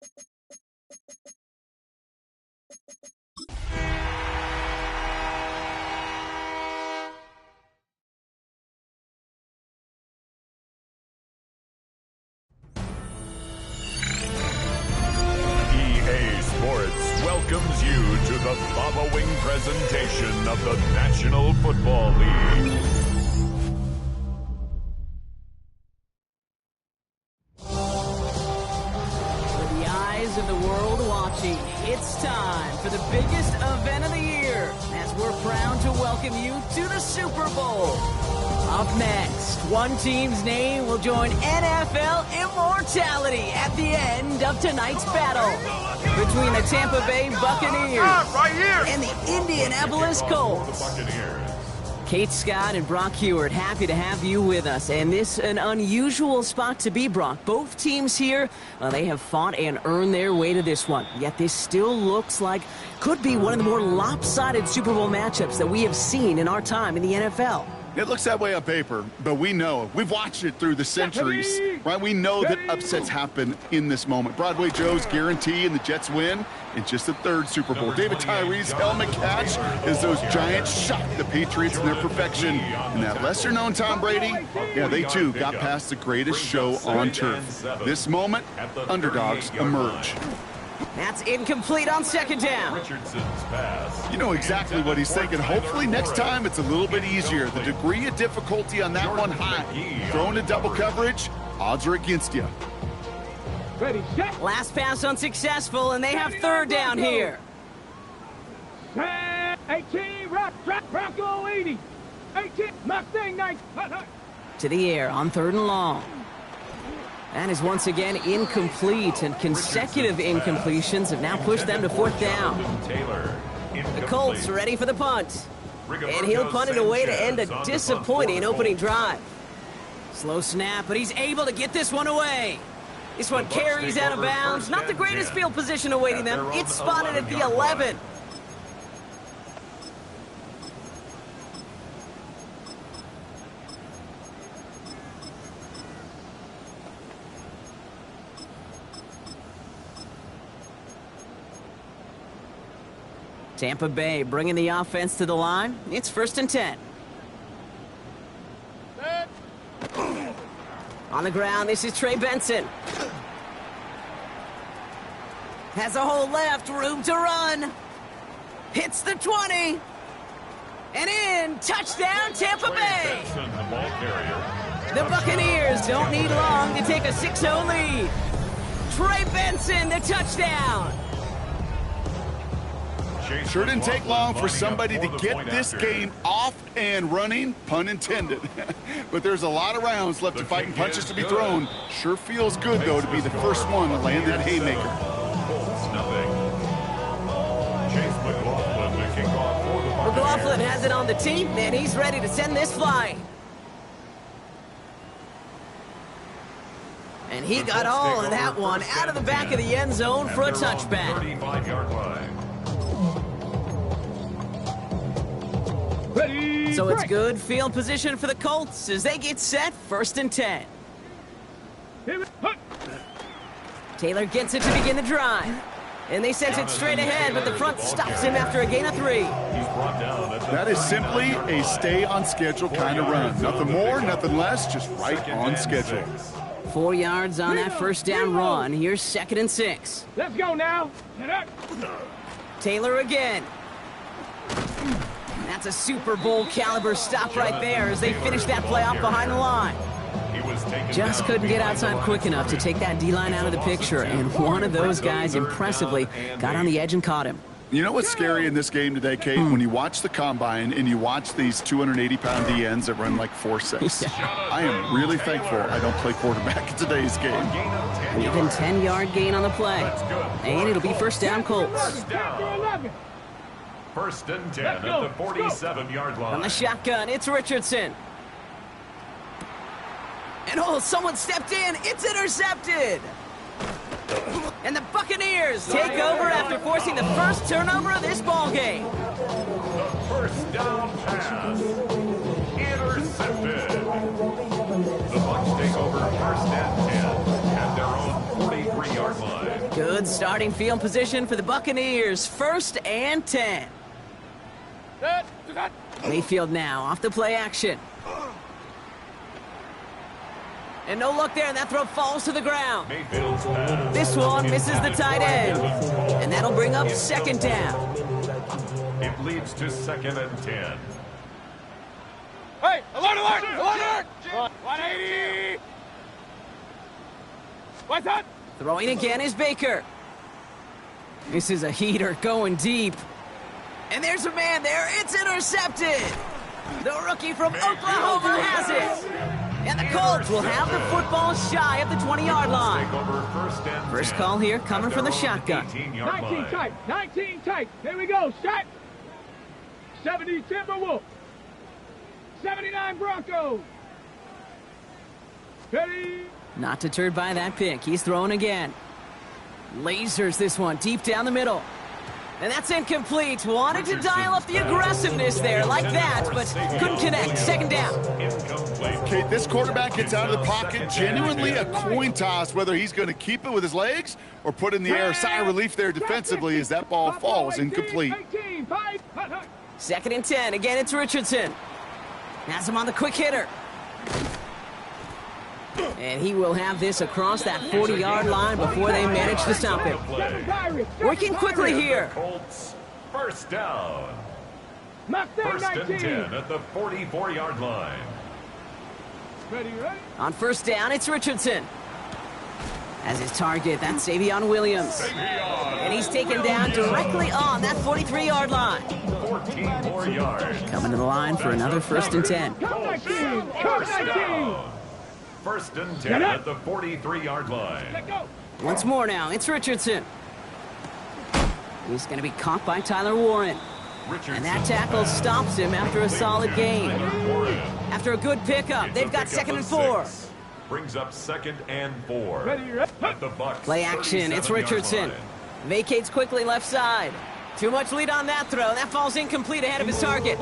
EA Sports welcomes you to the following presentation of the National Football League. For the eyes of the world watching, it's time for the biggest event of the year as we're proud to welcome you to the Super Bowl. Up next, one team's name will join NFL immortality at the end of tonight's battle between the Tampa Bay Buccaneers and the Indianapolis Colts. Kate Scott and Brock Hewart, happy to have you with us. And this an unusual spot to be, Brock. Both teams here, they have fought and earned their way to this one. Yet this still looks like could be one of the more lopsided Super Bowl matchups that we have seen in our time in the NFL. It looks that way on paper, but we know. We've watched it through the centuries, right? We know that upsets happen in this moment. Broadway Joe's guarantee and the Jets win in just the third Super Bowl. David Tyree's helmet catch as those Giants shocked the Patriots in their perfection. And that lesser-known Tom Brady, yeah, they too got past the greatest show on turf. This moment, underdogs emerge. That's incomplete on second down. You know exactly what he's thinking. Hopefully next time it's a little bit easier. The degree of difficulty on that one high. Thrown to double coverage, odds are against you. Last pass unsuccessful, and they have third down here. 18, Bronco 80. 18, Mustang 9. To the air on third and long. That is once again incomplete, and consecutive incompletions have now pushed them to fourth down. The Colts ready for the punt. And he'll punt it away to end a disappointing opening drive. Slow snap, but he's able to get this one away. This one carries out of bounds. Not the greatest field position awaiting them. It's spotted at the 11. Tampa Bay bringing the offense to the line. It's 1st and 10. On the ground, this is Trey Benson. Has a hole left, room to run. Hits the 20. And in, touchdown Tampa Bay. The Buccaneers don't need long to take a 6-0 lead. Trey Benson, the touchdown. Sure didn't take long for somebody to get this game off and running, pun intended. But there's a lot of rounds left to fight and punches to be thrown. Sure feels good, though, to be the first one to land that haymaker. McLaughlin has it on the tee, and he's ready to send this flying. And he got all of that one out of the back of the end zone for a touchback. 35-yard line. So it's good field position for the Colts as they get set, 1st and 10. Taylor gets it to begin the drive. And they sent it straight ahead, but the front stops him after a gain of 3. That is simply a stay on schedule kind of run. Nothing more, nothing less, just right on schedule. 4 yards on that first down run. Here's 2nd and 6. Let's go now. Taylor again. That's a Super Bowl caliber stop right there as they finish that play off behind the line. Just couldn't get outside quick enough to take that D-line out of the picture, and one of those guys impressively got on the edge and caught him. You know what's scary in this game today, Kate? When you watch the combine and you watch these 280-pound DNs that run like 4.6. I am really thankful I don't play quarterback in today's game. An even 10-yard gain on the play. And it'll be 1st down Colts. 1st and 10 at the 47-yard line. On the shotgun, it's Richardson. And oh, someone stepped in. It's intercepted. And the Buccaneers take over after forcing the first turnover of this ball game. The 1st down pass. Intercepted. The Bucs take over 1st and 10 at their own 43-yard line. Good starting field position for the Buccaneers. 1st and 10. Mayfield now off the play action. And no look there, and that throw falls to the ground. This one misses the tight end. And that'll bring up 2nd down. It leads to 2nd and 10. Hey, alert, alert, alert! 180! What's that? Throwing again is Baker. This is a heater going deep. And there's a man there. It's intercepted. The rookie from Oklahoma has it. And the Colts will have the football shy of the 20-yard line. First call here coming from the shotgun. 19 tight, 19 tight. Here we go, shot. 70 Timberwolves. 79 Broncos. Ready. Not deterred by that pick. He's throwing again. Lasers this one deep down the middle. And that's incomplete. Wanted to dial up the aggressiveness there like that, but couldn't connect. 2nd down. Okay, this quarterback gets out of the pocket. Genuinely a coin toss whether he's going to keep it with his legs or put in the air. Sigh of relief there defensively as that ball falls incomplete. 2nd and 10. Again, it's Richardson. Has him on the quick hitter. And he will have this across that 40-yard line before they manage to stop him. Working quickly here. Colts, 1st down. 1st and 10 at the 44-yard line. On 1st down, it's Richardson. As his target, that's Savion Williams. And he's taken down directly on that 43-yard line. 14 more yards. Coming to the line for another 1st and 10. 1st and 10 at the 43-yard line. Once more now, it's Richardson. He's going to be caught by Tyler Warren. And that tackle stops him after a solid gain. After a good pickup, they've got 2nd and 4. Brings up 2nd and 4. At the Bucs. Play action, it's Richardson. Vacates quickly left side. Too much lead on that throw. That falls incomplete ahead of his target.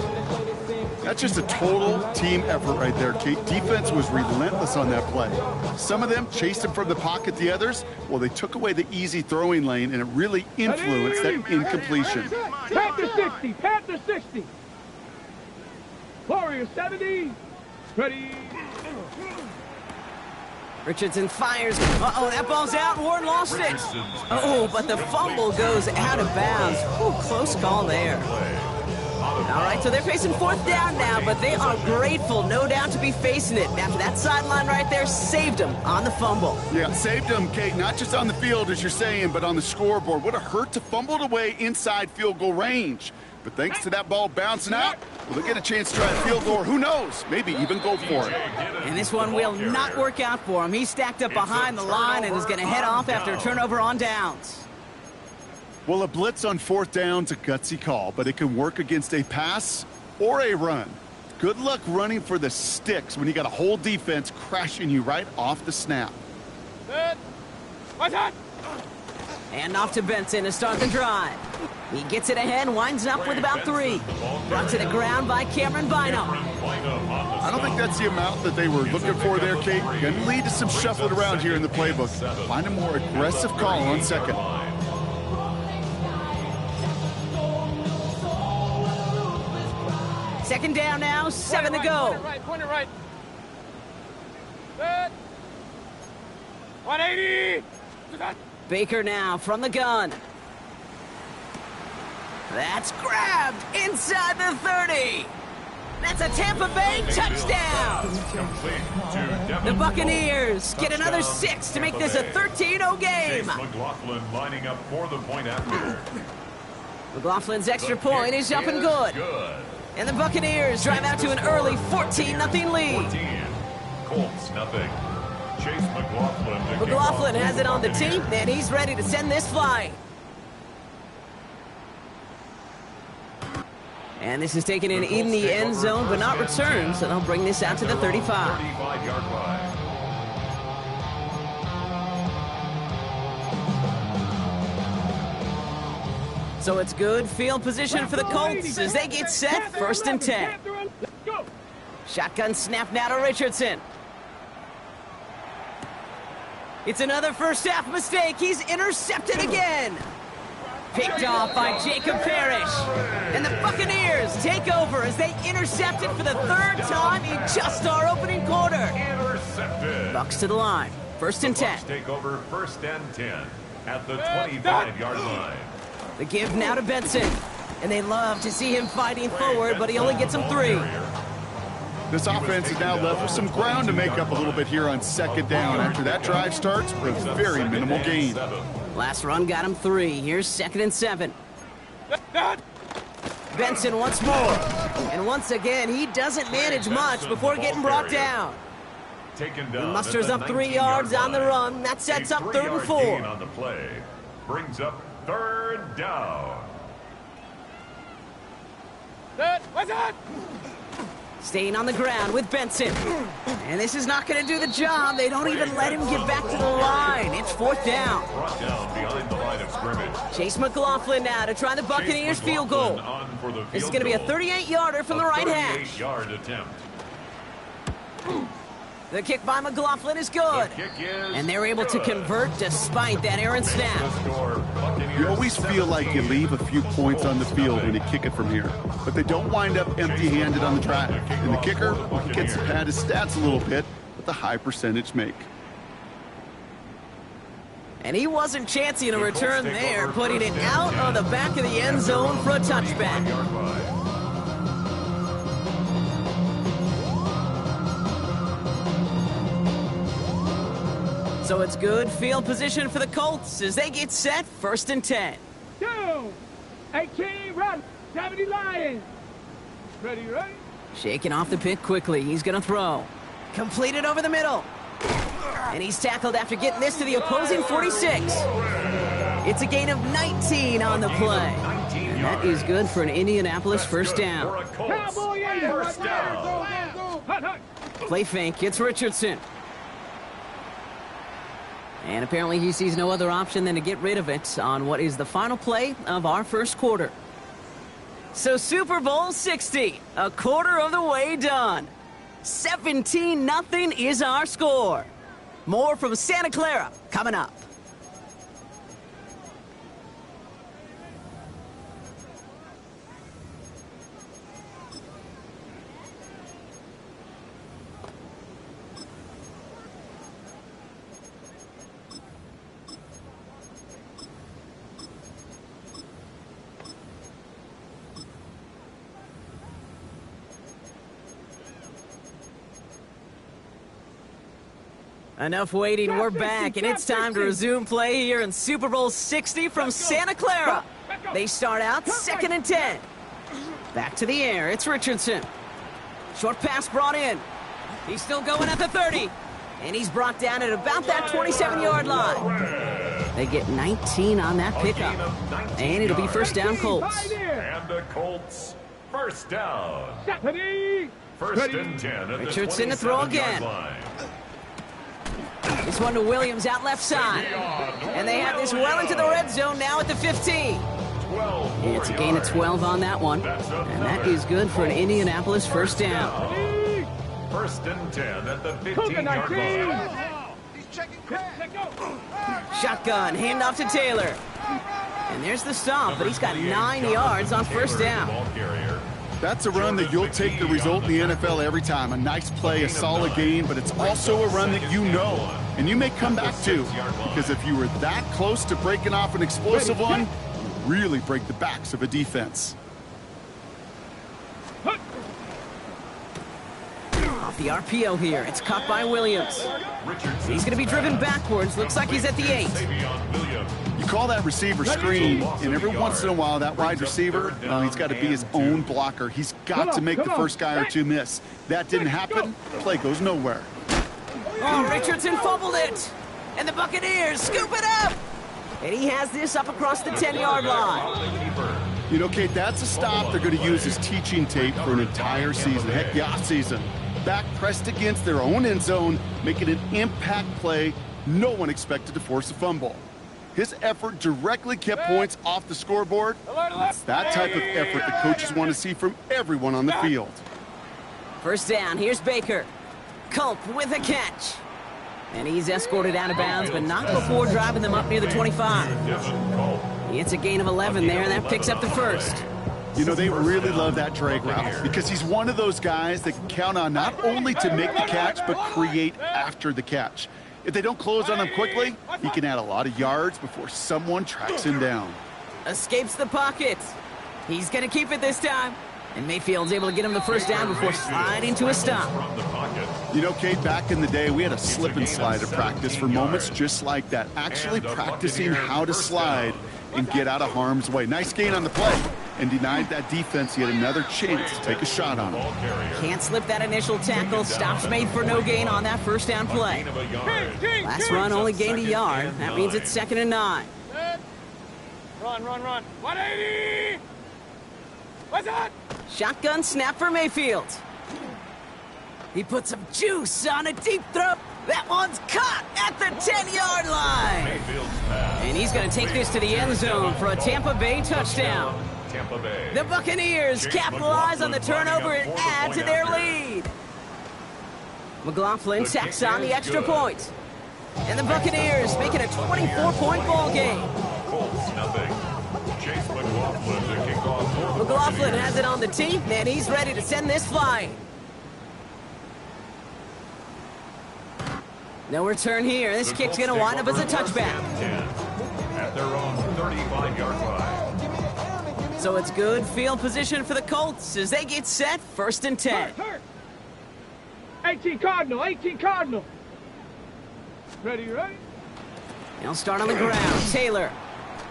That's just a total team effort right there, Kate. Defense was relentless on that play. Some of them chased him from the pocket. The others, well, they took away the easy throwing lane, and it really influenced that incompletion. Panther 60, Panther 60. Warriors 70. Ready. Richardson fires. Uh-oh, that ball's out. Warren lost it. Oh, but the fumble goes out of bounds. Ooh, close call there. All right, so they're facing 4th down now, but they are grateful, no doubt, to be facing it. After that sideline right there saved them on the fumble. Yeah, saved them, Kate, not just on the field, as you're saying, but on the scoreboard. What a hurt to fumble it away inside field goal range. But thanks to that ball bouncing out, well, they'll get a chance to try a field goal, or who knows, maybe even go for it. And this one will not work out for him. He's stacked up behind the line and is going to head off after a turnover on downs. Well, a blitz on 4th down's a gutsy call, but it can work against a pass or a run. Good luck running for the sticks when you got a whole defense crashing you right off the snap. And off to Benson to start the drive. He gets it ahead, winds up with about 3. Brought to the ground by Cameron Bynum. I don't think that's the amount that they were looking for there, Kate. Going to lead to some shuffling around here in the playbook. Find a more aggressive call on 2nd. Second down now, 7 to go. Point it right. 180. Baker now from the gun. That's grabbed inside the 30. That's a Tampa Bay touchdown. The Buccaneers get another 6 to make this a 13-0 game. McLaughlin lining up for the point after. McLaughlin's extra point is up and good. And the Buccaneers drive out to an early 14-0 lead. 14. Colts nothing. Chase McLaughlin. McLaughlin has it on the team, and he's ready to send this flying. And this is taken in the end zone, but not returned, so they'll bring this out to the 35. 35-yard line. So it's good field position for the Colts as they get set, 1st and 10. Shotgun snap now to Richardson. It's another first half mistake. He's intercepted again. Picked off by Jacob Parrish. And the Buccaneers take over as they intercept it for the third time in just our opening quarter. Intercepted. Bucks to the line. First and 10. Bucks take over first and 10 at the 25-yard line. The give now to Benson. And they love to see him fighting forward, but he only gets them 3. This offense is now left with some ground to make up a little bit here on second down after that drive starts with very minimal gain. Last run got him 3. Here's second and 7. Benson once more. And once again, he doesn't manage much before getting brought down. He musters up 3 yards on the run. That sets up third and 4. On the play brings up third down. What's that? Staying on the ground with Benson. And this is not going to do the job. They don't even let him get back to the line. It's fourth down. Brought down behind the line of scrimmage. Chase McLaughlin now to try the Buccaneers field goal. This is going to be a 38-yarder from the right hash. 38-yard attempt. The kick by McLaughlin is good. And they're able to convert despite that errant snap. You always feel like you leave a few points on the field when you kick it from here. But they don't wind up empty-handed on the track. And the kicker gets to pad his stats a little bit with a high percentage make. And he wasn't chancing a return there, putting it out on the back of the end zone for a touchback. So it's good field position for the Colts as they get set first and 10. 2, 18, run, 70 Lions. Ready, ready? Shaking off the pick quickly. He's going to throw. Completed over the middle. And he's tackled after getting this to the opposing 46. It's a gain of 19 on the play. And that is good for an Indianapolis first down. Cowboy, First down. Play fake. It's Richardson. And apparently he sees no other option than to get rid of it on what is the final play of our first quarter. So Super Bowl 60, a quarter of the way done. 17-0 is our score. More from Santa Clara coming up. Enough waiting, we're back, and it's time to resume play here in Super Bowl 60 from Santa Clara. They start out second and 10. Back to the air, it's Richardson. Short pass brought in. He's still going at the 30. And he's brought down at about that 27-yard line. They get 19 on that pickup. And it'll be first down Colts. And the Colts, first down. First and 10 at the Richardson to throw again. line. This one to Williams out left side. And they have this well into the red zone now at the 15. It's a gain of 12 on that one. And that is good for an Indianapolis first down. First and 10 at the 15-yard line. Shotgun, handoff to Taylor. And there's the stop, but he's got 9 yards on first down. That's a run that you'll take the result in the NFL every time. A nice play, a solid game, but it's also a run that you know and you may come back to. Because if you were that close to breaking off an explosive one, you really break the backs of a defense. Off the RPO here, it's caught by Williams. He's going to be driven backwards. Looks like he's at the 8. You call that receiver screen, and every once in a while, that wide receiver, he's got to be his own blocker. He's got to make the first guy or two miss. That didn't happen. The play goes nowhere. Oh, Richardson fumbled it. And the Buccaneers scoop it up. And he has this up across the 10-yard line. You know, Kate, that's a stop they're going to use as teaching tape for an entire season. Heck, the off-season. Back pressed against their own end zone, making an impact play no one expected to force a fumble. His effort directly kept points off the scoreboard. It's that type of effort the coaches want to see from everyone on the field. First down, here's Baker. Culp with a catch. And he's escorted out of bounds, but not before driving them up near the 25. It's a gain of 11 there, and that picks up the first. You know, they really love that drag route because he's one of those guys that can count on not only to make the catch, but create after the catch. If they don't close on him quickly, he can add a lot of yards before someone tracks him down. Escapes the pocket. He's going to keep it this time. And Mayfield's able to get him the first down before sliding to a stop. You know, Kate, back in the day, we had a slip and slide at practice for moments just like that. Actually practicing how to slide and get out of harm's way. Nice gain on the play, and denied that defense yet another chance to take a shot on him. Can't slip that initial tackle. Stops made for no gain on that first down play. Last run only gained a yard. That means it's 2nd and 9. Run. 180! What's that? Shotgun snap for Mayfield. He puts some juice on a deep throw. That one's caught at the 10-yard line. And he's going to take this to the end zone for a Tampa Bay touchdown. The Buccaneers capitalize on the turnover and add to their lead. McLaughlin tacks on the extra point. And the Buccaneers make it a 24-point ball game. McLaughlin has it on the tee, and he's ready to send this flying. No return here. This kick's going to wind up as a touchback. At their own 35-yard line. So it's good field position for the Colts as they get set 1st and 10. 18 Cardinal. Ready? He'll start on the ground. Taylor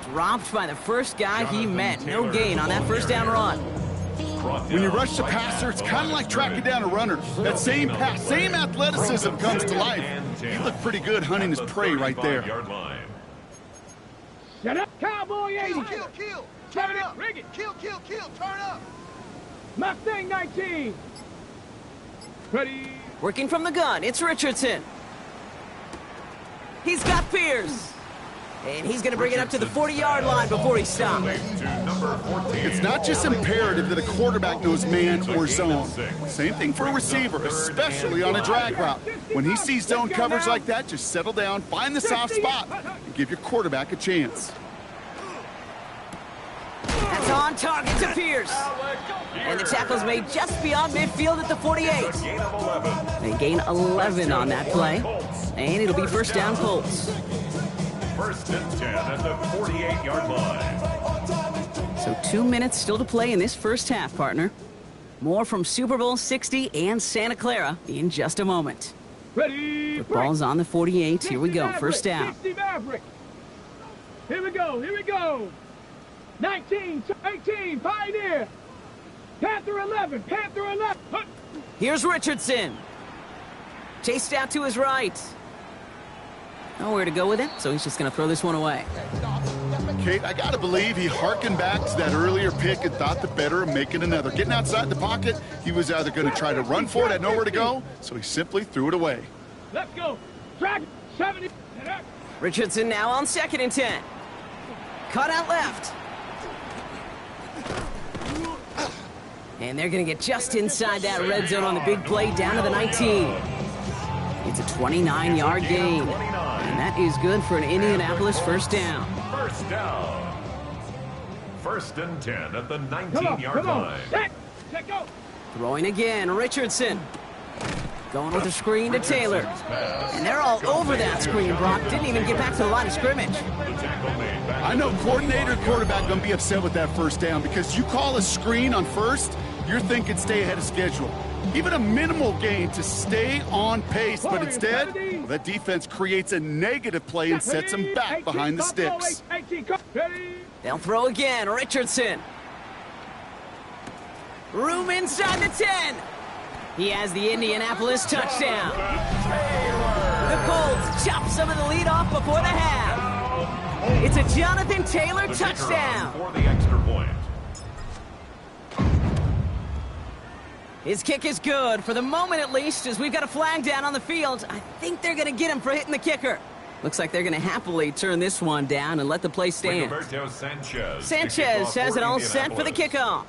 dropped by the first guy he met. No gain on that first down run. When you rush the passer, it's kind of like tracking down a runner. That same pass, same athleticism comes to life. He looked pretty good hunting his prey right there. Shut up, Cowboy 80. Kill. Turn up. Rig it. Kill. Turn up. Mustang 19. Ready? Working from the gun, it's Richardson. He's got Pierce. And he's going to bring it up to the 40-yard line before he stops. It's not just imperative that a quarterback knows man or zone. Same thing for a receiver, especially on a drag route. When he sees zone coverage like that, just settle down, find the soft spot, and give your quarterback a chance. That's on target to Pierce. And the tackle's made just beyond midfield at the 48. They gain 11 on that play. And it'll be first down Colts. 1st and 10 at the 48-yard line. So 2 minutes still to play in this first half, partner. More from Super Bowl 60 and Santa Clara in just a moment. Ready? Ball's on the 48. Here we go. First down. 60 Maverick. Here we go. 19, 18, Pioneer. Panther 11. Here's Richardson. Chased out to his right. Nowhere to go with it, so he's just going to throw this one away. Kate, I got to believe he harkened back to that earlier pick and thought the better of making another. Getting outside the pocket, he was either going to try to run for it, had nowhere to go, so he simply threw it away. Let's go. Track 70. Richardson now on 2nd and 10. Cut out left. And they're going to get just inside that red zone on the big play down to the 19. It's a 29-yard gain. And that is good for an Indianapolis first down. First down. 1st and 10 at the 19-yard line. Set, go. Throwing again, Richardson. Going with a screen to Taylor. And they're all over that screen, Brock. Didn't even get back to the line of scrimmage. I know coordinator and quarterback going to be upset with that first down because you call a screen on first, you're thinking stay ahead of schedule. Even a minimal gain to stay on pace, but instead, well, that defense creates a negative play and sets them back behind the sticks. They'll throw again, Richardson. Room inside the 10. He has the Indianapolis touchdown. The Colts chop some of the lead off before the half. It's a Jonathan Taylor touchdown. For the extra point. His kick is good, for the moment at least, as we've got a flag down on the field. I think they're going to get him for hitting the kicker. Looks like they're going to happily turn this one down and let the play stand. Sanchez has it all set for the kickoff.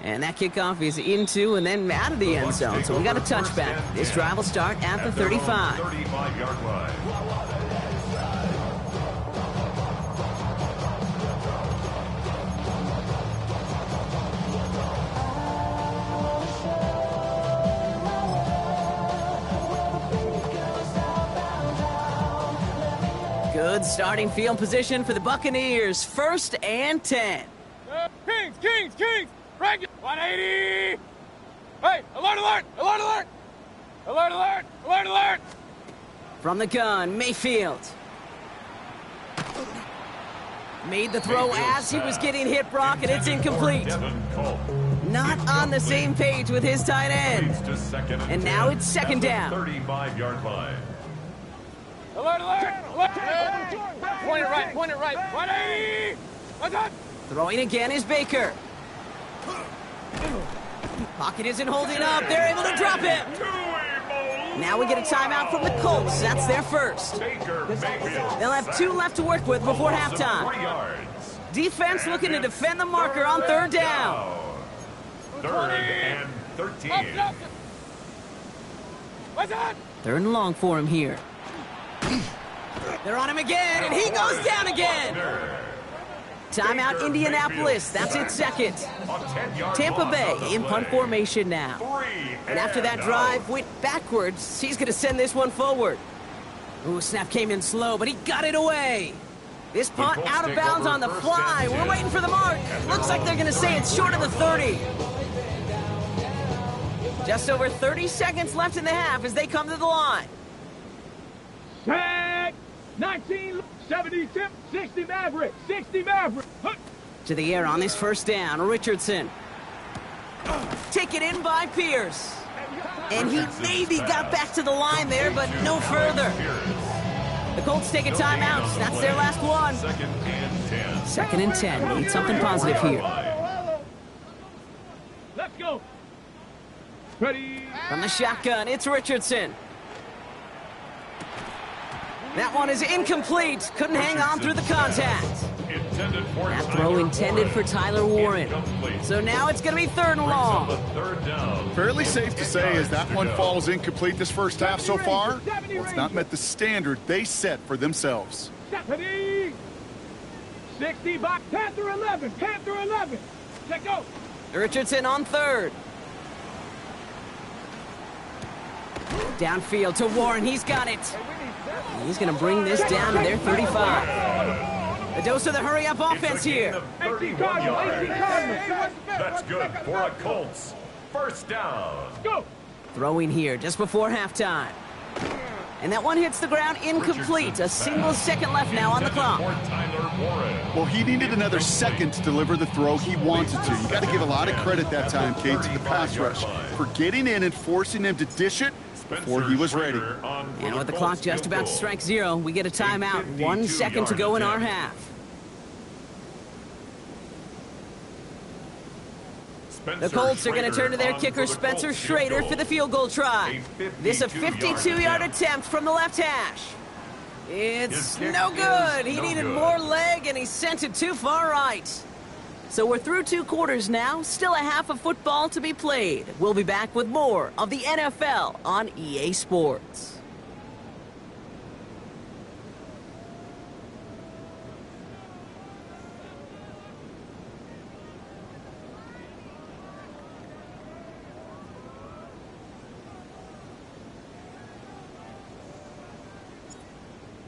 And that kickoff is into and then out of the end zone. So we got a touchback. This drive will start at the 35. 35-yard line. Good starting field position for the Buccaneers. 1st and 10. Kings! Frank, 180! Hey, alert! Alert! From the gun, Mayfield. Made the throw as he was getting hit, Brock, and it's incomplete. Not on the same page with his tight end. And now it's 2nd down. 35-yard line. Alert! Point it right! 180! What's up? Throwing again is Baker. Pocket isn't holding up. They're able to drop him. Now we get a timeout from the Colts. That's their first. They'll have 2 left to work with before halftime. Defense looking to defend the marker on 3rd down. 3rd and 13. What's that? 3rd and long for him here. They're on him again, and he goes down again. Timeout Indianapolis. That's its 2nd. Tampa Bay in punt formation now. And after that drive went backwards, he's going to send this one forward. Ooh, snap came in slow, but he got it away. This punt out of bounds on the fly. We're waiting for the mark. Looks like they're going to say it's short of the 30. Just over 30 seconds left in the half as they come to the line. Set! 19, 70, 60 Maverick. To the air on this 1st down, Richardson. Taken in by Pierce. And he maybe got back to the line there, but no further. The Colts take a timeout. That's their last one. 2nd and 10. Need something positive here. Let's go. Ready. From the shotgun, it's Richardson. That one is incomplete. Couldn't hang on through the contact. That throw intended for Tyler Warren. So now it's going to be 3rd and long. Fairly safe to say as that one falls incomplete this first half so far, well, it's not met the standard they set for themselves. 60 box, Panther 11. Let's go. Richardson on 3rd. Downfield to Warren. He's got it. He's going to bring this down to their 35. A dose of the hurry-up offense here. 31 yards. That's good for a Colts. 1st down. Go. Throwing here just before halftime. And that one hits the ground incomplete. A single second left now on the clock. Well, he needed another second to deliver the throw he wanted to. You got to give a lot of credit that time, Kate, to the pass rush for getting in and forcing him to dish it before he was ready. And with the clock just about to strike 0, we get a timeout. 1 second to go in our half. The Colts are going to turn to their kicker, Spencer Schrader, for the field goal try. This a 52-yard attempt from the left hash. It's no good. He needed more leg, and he sent it too far right. So we're through 2 quarters now. Still a half of football to be played. We'll be back with more of the NFL on EA Sports.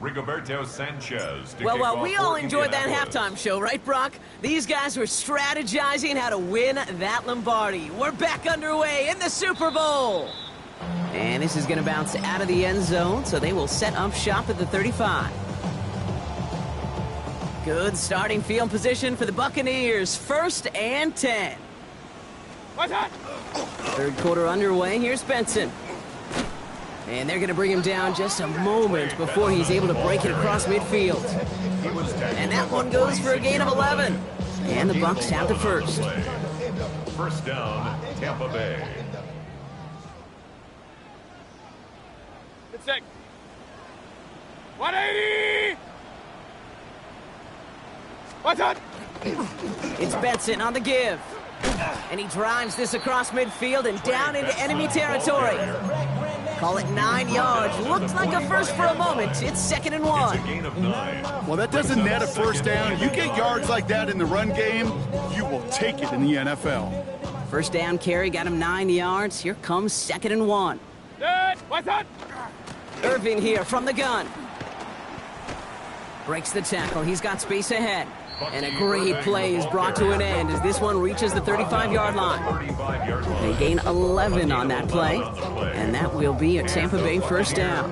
Rigoberto Sanchez. Well, we all enjoyed that halftime show, right, Brock? These guys were strategizing how to win that Lombardi. We're back underway in the Super Bowl. And this is going to bounce out of the end zone, so they will set up shop at the 35. Good starting field position for the Buccaneers. 1st and 10. What's that? 3rd quarter underway. Here's Benson. And they're going to bring him down just a moment before he's able to break it across midfield. And that one goes for a gain of 11. And the Bucs have the first. 1st down, Tampa Bay. Good sec. 180! What's that? It's Benson on the give. And he drives this across midfield and down into enemy territory. Call it 9 yards. Looked like a first for a moment. It's 2nd and 1. Well, that doesn't net a first down. You get yards like that in the run game, you will take it in the NFL. First down carry got him 9 yards. Here comes 2nd and 1. What's that? Irving here from the gun. Breaks the tackle. He's got space ahead. And a great play is brought to an end as this one reaches the 35-yard line. They gain 11 on that play, and that will be a Tampa Bay first down.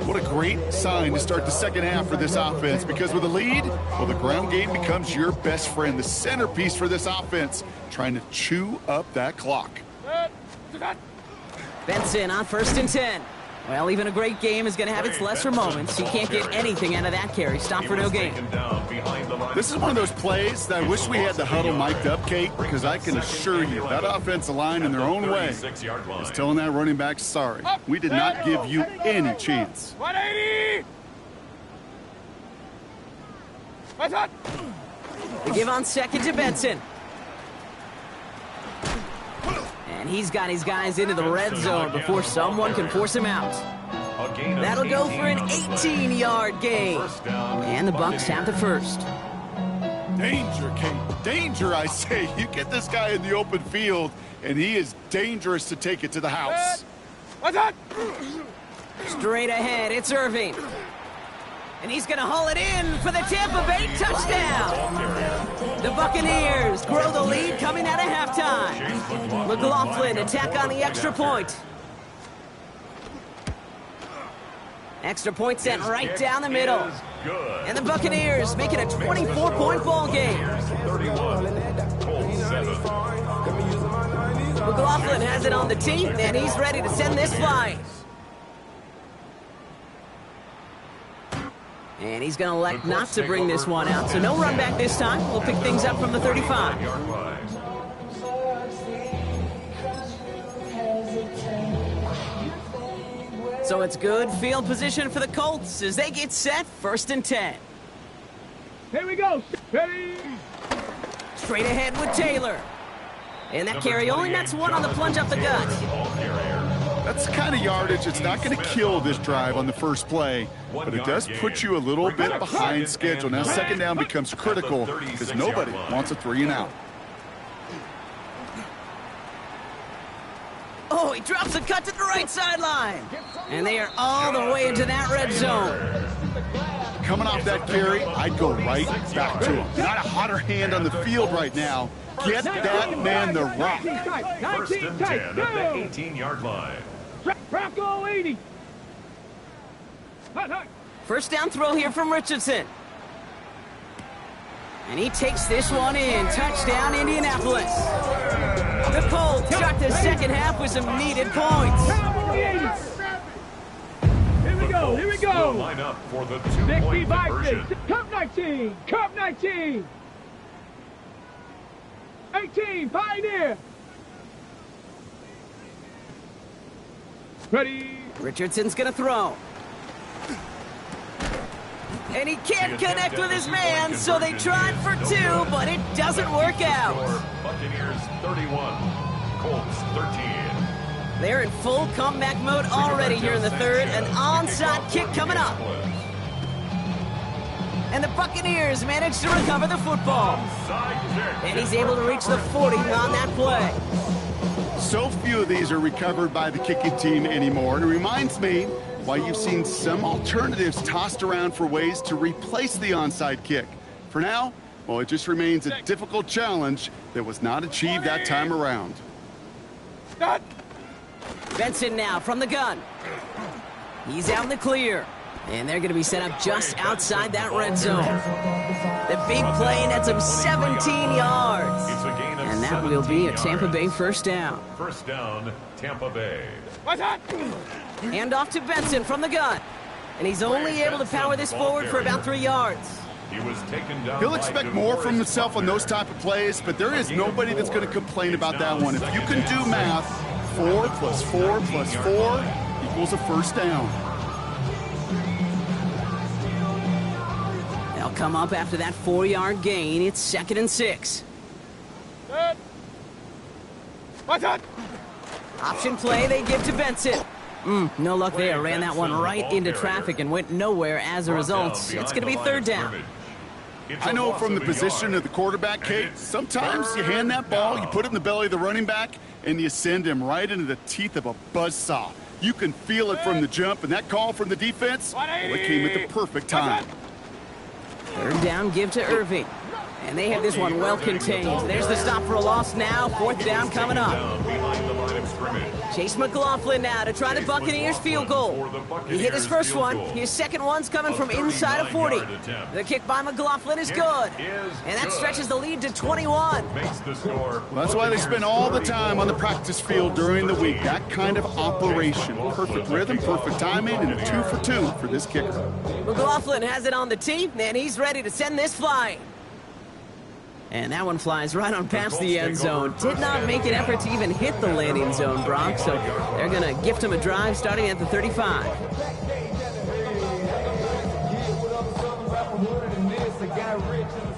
What a great sign to start the second half for this offense, because with a lead, well, the ground game becomes your best friend, the centerpiece for this offense, trying to chew up that clock. Benson on 1st and 10. Well, even a great game is going to have its lesser moments. You can't get anything out of that carry. Stop for no gain. This is one of those plays that I wish we had the huddle mic'd up, Kate, because I can assure you that offensive line in their own way is telling that running back, sorry, we did not give you any chance. 180! What's that? They give on 2nd to Benson. And he's got his guys into the red zone before someone can force him out. That'll go for an 18-yard gain. And the Bucs have the first. Danger, Kate. Danger, I say. You get this guy in the open field, and he is dangerous to take it to the house. What's that? Straight ahead, it's Irving. And he's going to haul it in for the Tampa Bay touchdown. The Buccaneers grow the lead coming out of halftime. McLaughlin attack on the extra point. Extra point sent right down the middle. And the Buccaneers make it a 24-point ball game. McLaughlin has it on the tee, and he's ready to send this flying. And he's going to elect not to bring this one out. So no run back this time. We'll pick things up from the 35. So it's good field position for the Colts as they get set. 1st and 10. Here we go. Ready? Straight ahead with Taylor. And that carry only nets 1 on the plunge up the gut. That's the kind of yardage it's not going to kill this drive on the first play, but it does put you a little bit behind schedule. Now 2nd down becomes critical because nobody wants a 3 and out. Oh, he drops a cut to the right sideline. And they are all the way into that red zone. Coming off that carry, I'd go right back to him. Not a hotter hand on the field right now. Get that man the rock. 1st and 10 at the 18-yard line. Bronco 80. First down throw here from Richardson. And he takes this one in. Touchdown, Indianapolis. The Colts start the second half with some needed points. Here we go. Here we go. Line up for the 2-point conversion. Cup 19. Cup 19. 18. Pioneer. Ready. Richardson's going to throw. And he can't connect with his man, so they tried for 2, but it doesn't work out. Buccaneers 31, Colts 13. They're in full comeback mode already here in the third. An onside kick coming up. And the Buccaneers manage to recover the football. And he's able to reach the 40 on that play. So few of these are recovered by the kicking team anymore. It reminds me why you've seen some alternatives tossed around for ways to replace the onside kick. For now, well, it just remains a difficult challenge that was not achieved that time around. Benson now from the gun. He's out in the clear. And they're going to be set up just outside that red zone. The big play nets him 17 yards. And that will be a Tampa Bay first down. First down, Tampa Bay. What's that? Hand off to Benson from the gun. And he's only able to power this forward for about 3 yards. He was taken down. He'll expect more from himself on those type of plays, but there is nobody that's going to complain about that one. If you can do math, 4 plus 4 plus 4 equals a first down. They'll come up after that 4-yard gain. It's 2nd and 6. Option play they give to Benson. No luck there. Ran that one right into traffic and went nowhere as a result. It's going to be third down. I know from the position of the quarterback, Kate, sometimes you hand that ball, you put it in the belly of the running back, and you send him right into the teeth of a buzzsaw. You can feel it from the jump, and that call from the defense, well, it came at the perfect time. Third down, give to Irving. And they have this one well contained. There's the stop for a loss now. Fourth down coming up. Chase McLaughlin now to try the Buccaneers field goal. He hit his first one. His second one's coming from inside of 40. The kick by McLaughlin is good. And that stretches the lead to 21. Well, that's why they spend all the time on the practice field during the week. That kind of operation. Perfect rhythm, perfect timing, and a 2 for 2 for this kicker. McLaughlin has it on the tee, and he's ready to send this flying. And that one flies right on past the end zone. Did not make an effort to even hit the landing zone, Brock. So they're going to gift him a drive starting at the 35.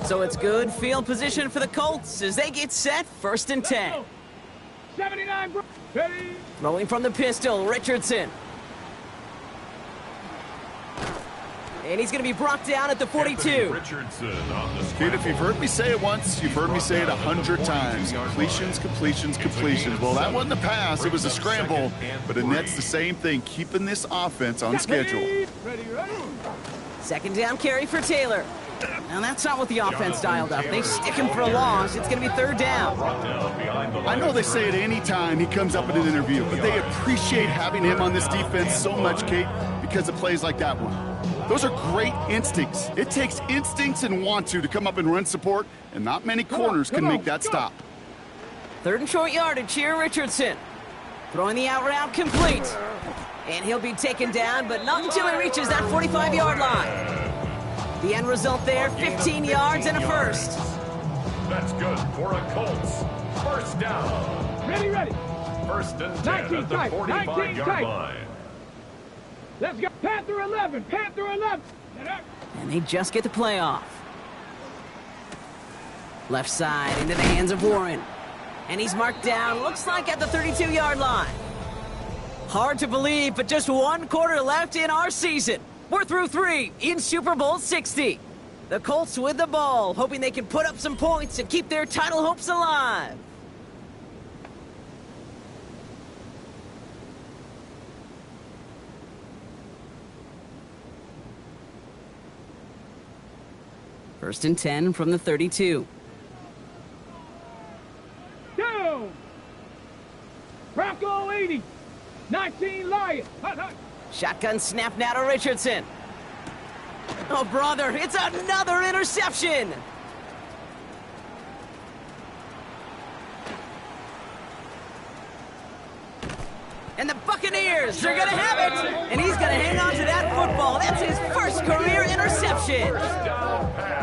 So it's good field position for the Colts as they get set. First and 10. 79. Rolling from the pistol, Richardson. And he's going to be brought down at the 42. Dude, if you've heard me say it once, you've heard me say it 100 times. Completions, completions, completions. Well, that wasn't a pass. It was a scramble. But Annette's the same thing, keeping this offense on schedule. Second down carry for Taylor. Now, that's not what the offense dialed up. They stick him for a loss. It's going to be third down. I know they say it any time he comes up in an interview, but they appreciate having him on this defense so much, Kate, because of plays like that one. Those are great instincts. It takes instincts and want to come up and run support, and not many corners can make that stop. Third and short yardage here, Richardson. Throwing the out route complete. And he'll be taken down, but not until he reaches that 45-yard line. The end result there, 15 yards and a first. That's good for a Colts. First down. Ready. First and 10 at the 45-yard line. Let's go. Panther 11. And they just get the play off. Left side into the hands of Warren. And he's marked down, looks like at the 32-yard line. Hard to believe, but just one quarter left in our season. We're through 3 in Super Bowl 60. The Colts with the ball, hoping they can put up some points and keep their title hopes alive. First and 10 from the 32. Down. Bronco 80. 19 Lion. Shotgun snap now to Richardson. Oh, brother, it's another interception. And the Buccaneers are going to have it. And he's going to hang on to that football. That's his first career interception.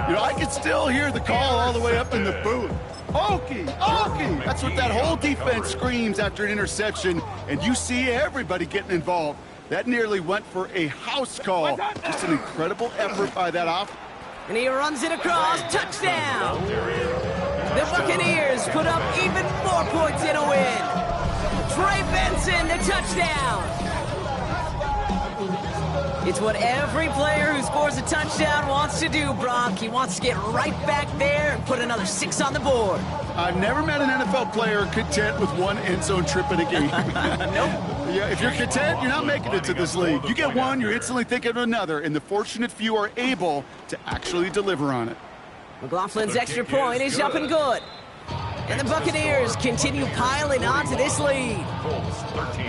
You know, I can still hear the call all the way up in the booth. Okie! That's what that whole defense screams after an interception, and you see everybody getting involved. That nearly went for a house call. Just an incredible effort by that offense. And he runs it across. Touchdown! The Buccaneers put up even more points in a win. Trey Benson, the touchdown. It's what every player who scores a touchdown wants to do, Brock. He wants to get right back there and put another 6 on the board. I've never met an NFL player content with one end zone trip in a game. Nope. Yeah, if you're content, you're not making it to this league. You get one, you're instantly thinking of another, and the fortunate few are able to actually deliver on it. McLaughlin's extra point is up and good. And the Buccaneers continue piling on to this lead. Colts 13.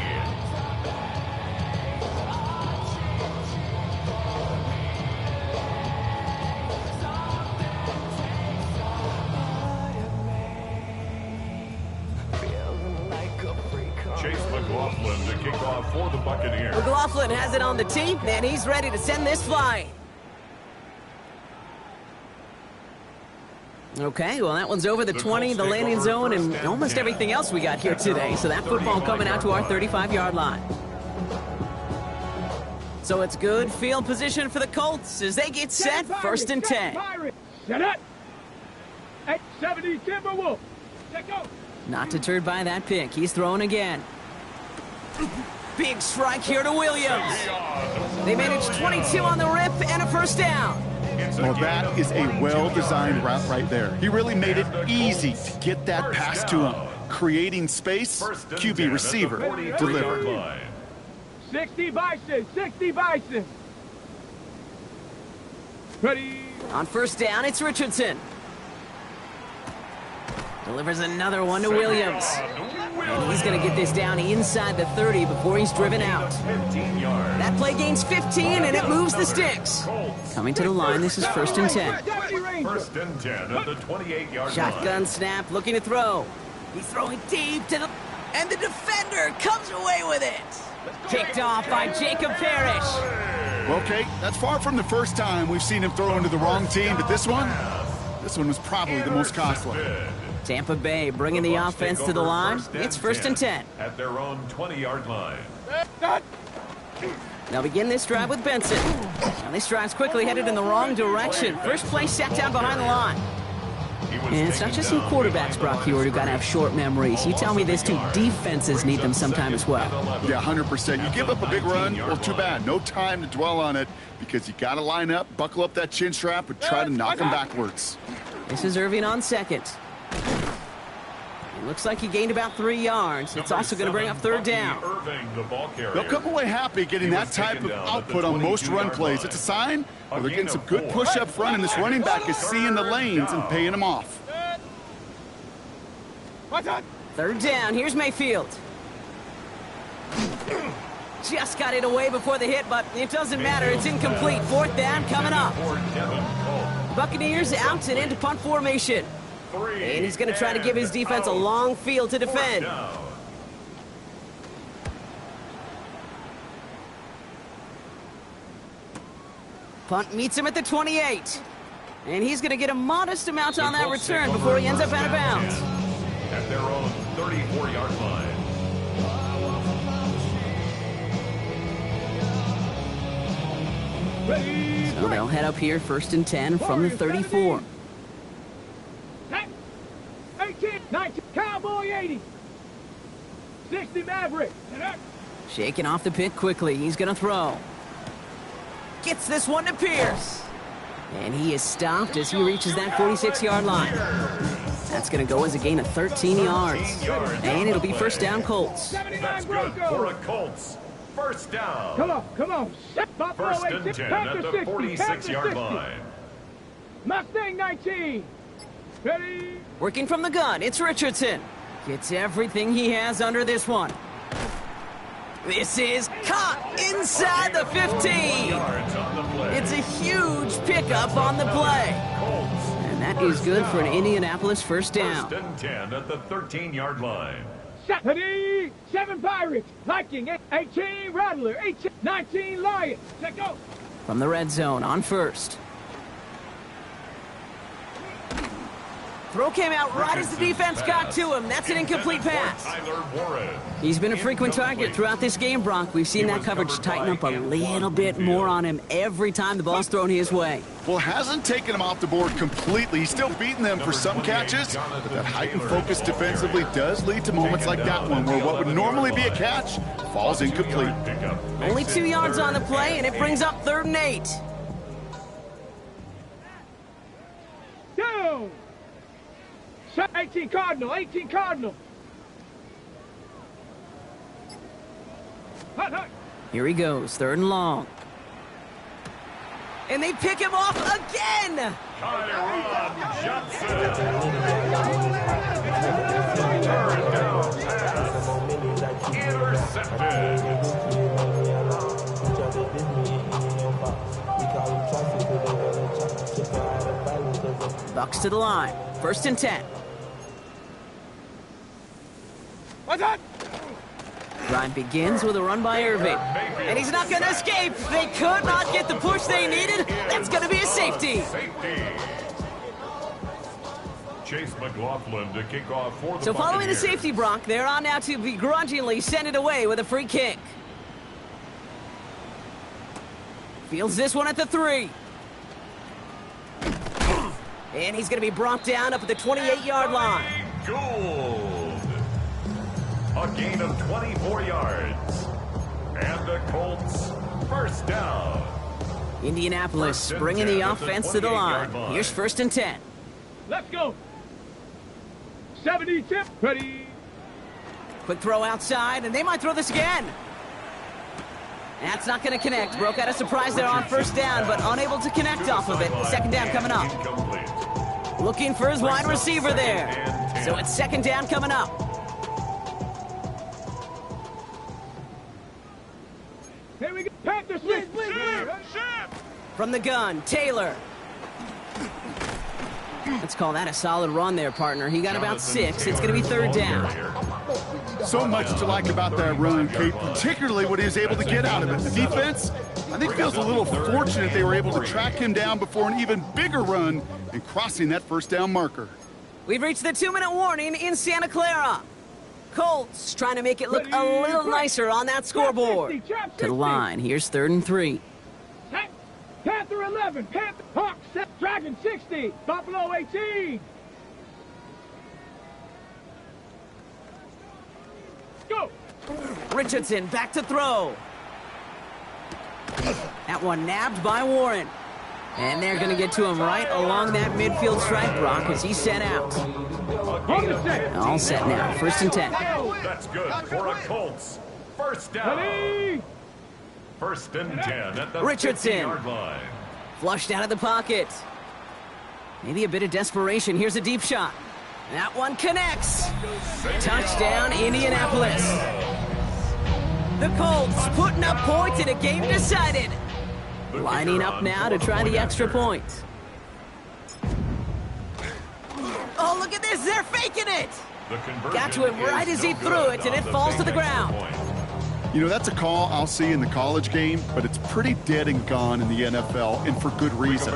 Chase McLaughlin to kick off for the Buccaneers. McLaughlin has it on the tee, and he's ready to send this flying. Okay, well, that one's over the 20, the landing zone, and almost everything else we got here today. So that football coming out to our 35-yard line. So it's good field position for the Colts as they get set, first and 10. Set up. 70 Timberwolf. Let go. Not deterred by that pick. He's throwing again. Big strike here to Williams. They managed 22 on the rip and a first down. Well, that is a well-designed route right there. He really made it easy to get that pass to him. Creating space, QB receiver delivered. 60 Bison, 60 Bison. Ready. On first down, it's Richardson. Delivers another one to Williams. And he's going to get this down inside the 30 before he's driven out. That play gains 15, and it moves the sticks. Coming to the line, this is first and 10. First and 10 at the 28-yard Shotgun line. snap, looking to throw. He's throwing deep to the... And the defender comes away with it. Picked off by Jacob Parrish. Okay, that's far from the first time we've seen him throw into the wrong team, but this one was probably the most costly. Tampa Bay bringing the offense to the line. It's first and 10. At their own 20-yard line. They'll begin this drive with Benson. Now this drive's quickly headed in the wrong direction. First play set down behind the line. And it's not just some quarterbacks, Brock Heward, who got to have short memories. You tell me this too, defenses need them sometime as well. Yeah, 100%. You give up a big run, well, too bad. No time to dwell on it because you got to line up, buckle up that chin strap, and try to knock them backwards. This is Irving on second. It looks like he gained about 3 yards. It's also going to bring up third down. They'll come away happy getting that type of output on most run plays. It's a sign they're getting some good push up front, and this running back is seeing the lanes and paying them off. Third down. Here's Mayfield. Just got it away before the hit, but it doesn't matter. It's incomplete. Fourth down coming up. Buccaneers out and into punt formation. And he's going to try to give his defense a long field to defend. Punt meets him at the 28. And he's going to get a modest amount on that return before he ends up out of bounds. At their own 34-yard line. So they'll head up here first and 10 from the 34. 18, 19, Cowboy 80. 60 Maverick. Shaking off the pick quickly. He's going to throw. Gets this one to Pierce. And he is stopped as he reaches that 46-yard line. That's going to go as a gain of 13 yards. And it'll be first down Colts. That's good for a Colts. First down. Come on. First and 10 at the 46-yard line. Mustang 19. Ready. Working from the gun, it's Richardson. Gets everything he has under this one. This is caught inside the 15. It's a huge pickup on the play. And that is good for an Indianapolis first down. First and 10 at the 13-yard line. 7 Pirates. Viking. 18 Rattler. 18, 19 Lions. Let's go. From the red zone on first. Throw came out right as the defense got to him. That's an incomplete pass. He's been a frequent target throughout this game, Brock. We've seen that coverage tighten up a little bit more on him every time the ball's thrown his way. Well, hasn't taken him off the board completely. He's still beating them for some catches, but that heightened focus defensively does lead to moments like that one where what would normally be a catch falls incomplete. Only 2 yards on the play, and it brings up 3rd and 8. Down. 18 Cardinal. 18 Cardinal. Here he goes, 3rd and long. And they pick him off again! Tyron Johnson. Third down pass. Intercepted. Bucks to the line. First and 10. What's that? Drive begins with a run by Irving. And he's not going to escape. They could not get the push they needed. That's going to be a safety. Chase McLaughlin to kick off for the So following the Buccaneers. safety, Brock, they're on now to begrudgingly send it away with a free kick. Fields this one at the 3. And he's going to be brought down up at the 28-yard line. Gould. A gain of 24 yards. And the Colts, first down. Indianapolis bringing the offense to the line. Here's 1st and 10. Let's go. 70 tip. Ready. Quick throw outside, and they might throw this again. That's not going to connect. Broke out a surprise there on 1st down, but unable to connect off of it. 2nd down coming up. Looking for his wide receiver there. So it's 2nd down coming up. Here we go. Panthers, please. From the gun, Taylor. Let's call that a solid run there, partner. He got about 6. It's going to be 3rd down. So much to like about that run, Kate, particularly what he was able to get out of it. The defense, I think, feels a little fortunate they were able to track him down before an even bigger run and crossing that 1st down marker. We've reached the 2-minute warning in Santa Clara. Colts trying to make it look a little nicer on that scoreboard. To the line, here's 3rd and 3. Panther 11, Panther Hawk, Dragon 60, Buffalo 18. Go. Richardson back to throw. That one nabbed by Warren. And they're going to get to him right along that midfield stripe, Brock, as he's set out. All set now, 1st and 10. That's good for a Colts. First down. Ready. 1st and 10 at the Richardson. 50-yard line. Flushed out of the pocket. Maybe a bit of desperation. Here's a deep shot. That one connects. Touchdown, Indianapolis. The Colts putting up points in a game decided. Lining up now to try the extra point. Oh, look at this. They're faking it. Got to him right as he threw it, and it falls to the ground. You know, that's a call I'll see in the college game, but it's pretty dead and gone in the NFL, and for good reason.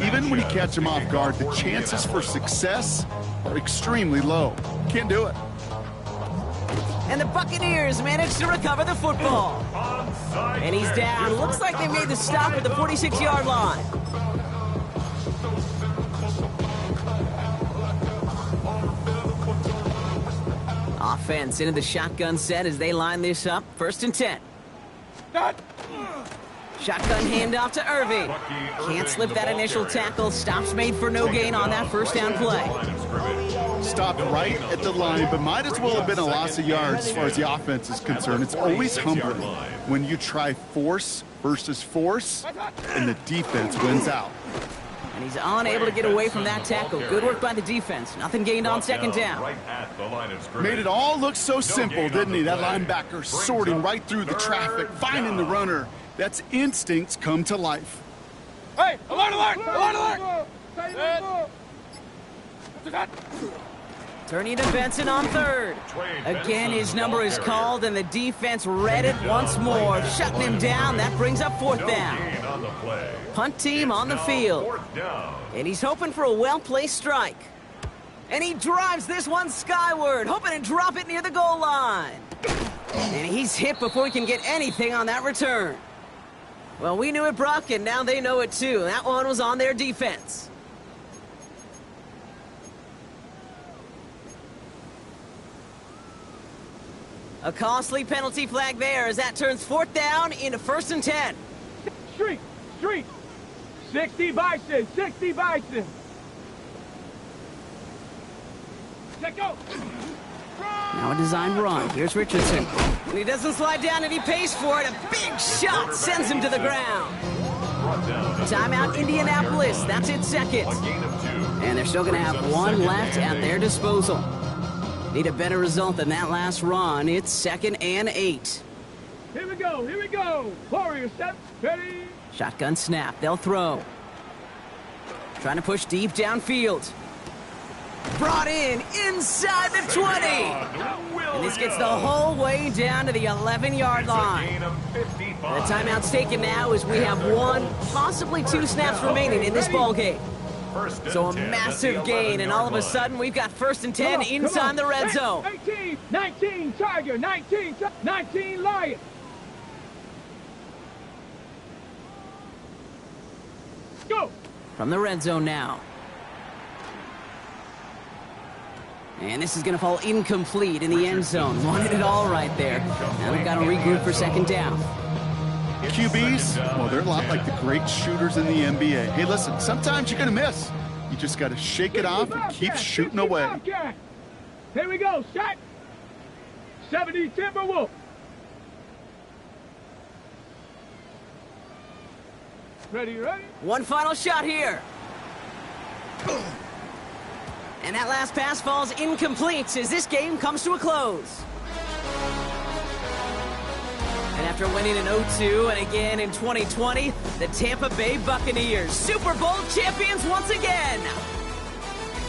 Even when you catch them off guard, the chances for success are extremely low. Can't do it. And the Buccaneers managed to recover the football. And he's down. Looks like they made the stop at the 46-yard line. Offense into the shotgun set as they line this up. 1st and 10. Shotgun handoff to Irving. Can't slip that initial tackle. Stops made for no gain on that 1st down play. Stopped right at the line, but might as well have been a loss of yards as far as the offense is concerned. It's always humbling when you try force versus force, and the defense wins out. And he's unable to get away from that tackle. Good work by the defense. Nothing gained on 2nd down. Made it all look so simple, didn't he? That linebacker sorting right through the traffic, finding the runner. That's instincts come to life. Hey, alert, alert, alert, alert. Turning to Benson on 3rd. Again, his number is called, and the defense read it once more. Shutting him down. That brings up 4th down. Punt team on the field. And he's hoping for a well-placed strike. And he drives this one skyward, hoping to drop it near the goal line. And he's hit before he can get anything on that return. Well, we knew it, Brock, and now they know it too. That one was on their defense. A costly penalty flag there as that turns 4th down into 1st and 10. Street, street. 60 Bison, 60 Bison. Let go. Now a designed run. Here's Richardson. And he doesn't slide down, and he pays for it. A big shot sends him to the ground. Timeout, Indianapolis. That's its 2nd. And they're still going to have one left at their disposal. Need a better result than that last run. It's 2nd and 8. Here we go, here we go. Warriors, set, ready. Shotgun snap. They'll throw. Trying to push deep downfield. Brought in inside the 20. And this gets the whole way down to the 11-yard line. The timeout's taken now as we have 1, possibly 2 snaps remaining in this ballgame. So a massive gain, and all of a sudden we've got 1st and 10 inside the red zone. 18, 19, Tiger, 19, 19, Lion. Go. From the red zone now. And this is going to fall incomplete in the end zone. Wanted it all right there. Now we've got to regroup for second down. QBs, well, they're a lot like the great shooters in the NBA. Hey, listen, sometimes you're going to miss. You just got to shake it off and keep shooting away. Here we go, shot. 70 Timberwolf. Ready? One final shot here. And that last pass falls incomplete as this game comes to a close. And after winning in 2002 and again in 2020, the Tampa Bay Buccaneers, Super Bowl champions once again.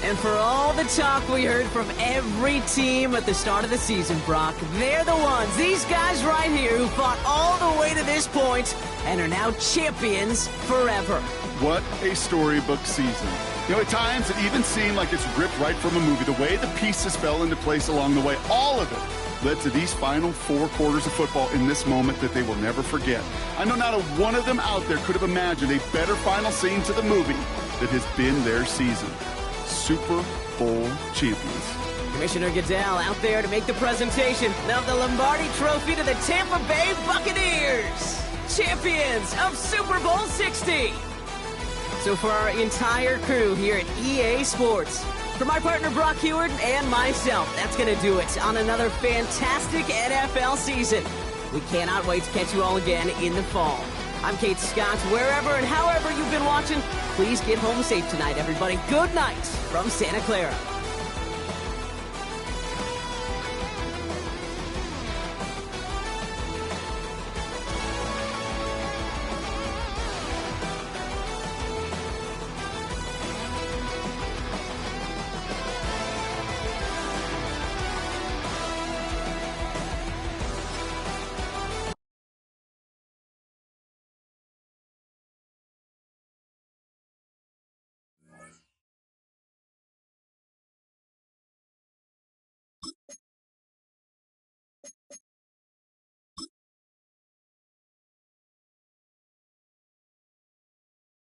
And for all the talk we heard from every team at the start of the season, Brock, they're the ones, these guys right here, who fought all the way to this point and are now champions forever. What a storybook season. You know, at times it even seemed like it's ripped right from a movie. The way the pieces fell into place along the way, all of it led to these final 4 quarters of football in this moment that they will never forget. I know not a one of them out there could have imagined a better final scene to the movie that has been their season. Super Bowl champions. Commissioner Goodell out there to make the presentation of the Lombardi Trophy to the Tampa Bay Buccaneers, champions of Super Bowl 60. So for our entire crew here at EA Sports, for my partner Brock Heward and myself, that's going to do it on another fantastic NFL season. We cannot wait to catch you all again in the fall. I'm Kate Scott. Wherever and however you've been watching, please get home safe tonight, everybody. Good night from Santa Clara.